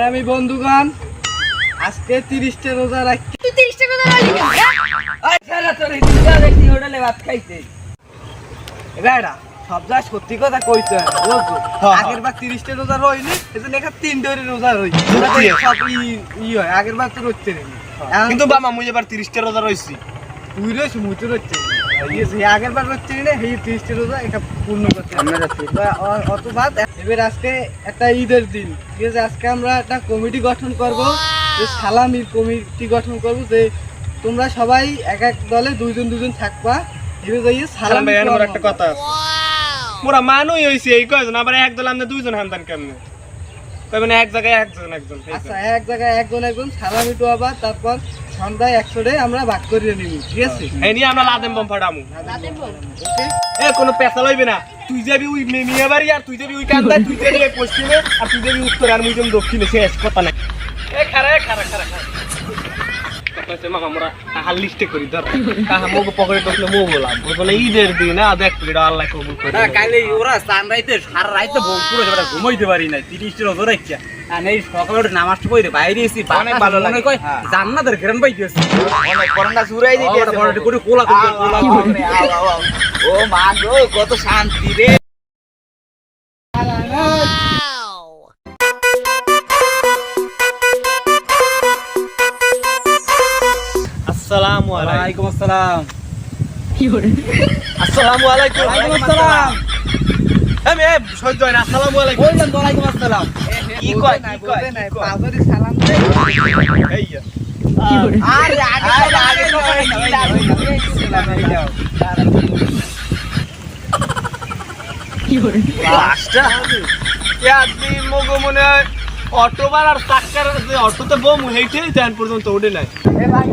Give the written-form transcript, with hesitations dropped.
আমি বন্ধুগণ আজকে 30টা রোজা রাখি। তুই 30টা রোজা রাখলি কেন? হোটেলে ভাত খাইতে এরা সব যা সত্যি কথা কইতে হয় বুঝছো। আগের বার 30টা রোজা রইনি এজন্য এখানে 3 ধরে রোজা রইছে সব ই হয়। আগের বার তো রইতে নেই কিন্তু বাবা মুই এবার 30টা রোজা রইছি। তুই রইছ মুই তো রইতে আগের বার রইতে না এই 30টা রোজা এটা পূর্ণ করতে অত বাদ। এবার আজকে একটা ঈদের দিন, ঠিক আছে? আজকে আমরা একটা কমিটি গঠন করব, যে সালামির কমিটি গঠন করব, যে তোমরা সবাই এক এক দলে দুইজন দুইজন থাকবা। এবার যাইয়ে সালামি আমার একটা কথা আছে, মোরা মানুই হইছে এই কয়জন, আবার এক দল আমরা দুইজন হামদান কেমনে কইবেন? এক জায়গায় একজন একজন। আচ্ছা, এক জায়গায় একজন একজন সালামি তো আবার তারপর সন্ধ্যায় 100 আমরা ভাগ করে নিব, ঠিক আছে? এই নিয়ে আমরা লাদেম বম ফাটামু। ওকে, এ কোনো পেছা লইবে না। তুই যাবি ওই মিয়া বাড়ি, আর তুই যাবি ওই কান্দায়, তুই যাবি পশ্চিমে, আর তুই যাবি উত্তরে, আর মুই যাবি দক্ষিণে। শেষ কথা নাই। এ খারা খারা খারা খারা মামা মোরা তাহার লিস্টে করি ধর তাহা মুখ পকেটে ঢুকলে মো বললাম বলে ঈদের দিন দেখ আল্লাহ কবুল করে। কালে ওরা সান রাইতে সারা রাইতে পুরো ঘুমাইতে পারি না। 30টা রোজা রাখছি আর এই সকালে উঠে নামাজটা পড়ে বাইরে এসি অনেক ভালো লাগে। কয় জান্নাতের ঘেরান পাইতেছি। অনেক করোনা জুরাই দিয়েছে করে কোলা ও মা গো কত শান্তি রে। আসসালামু আলাইকুম। ওয়ালাইকুম আসসালাম। আসসালামু আলাইকুম। ওয়ালাইকুম আসসালাম। আমি সহ্য হয় না। আসসালামু আলাইকুম। বললাম ওয়ালাইকুম আসসালাম। কি কয় না কি কয় বলতে নাই, পাগলে সালাম দে। এই আরে আগে লাস্টটা ইয়াদি মগো মনে হয় অটো বার আর চাক্কার অটোতে বম হেইটেই দেন পর্যন্ত ওঠে নাই।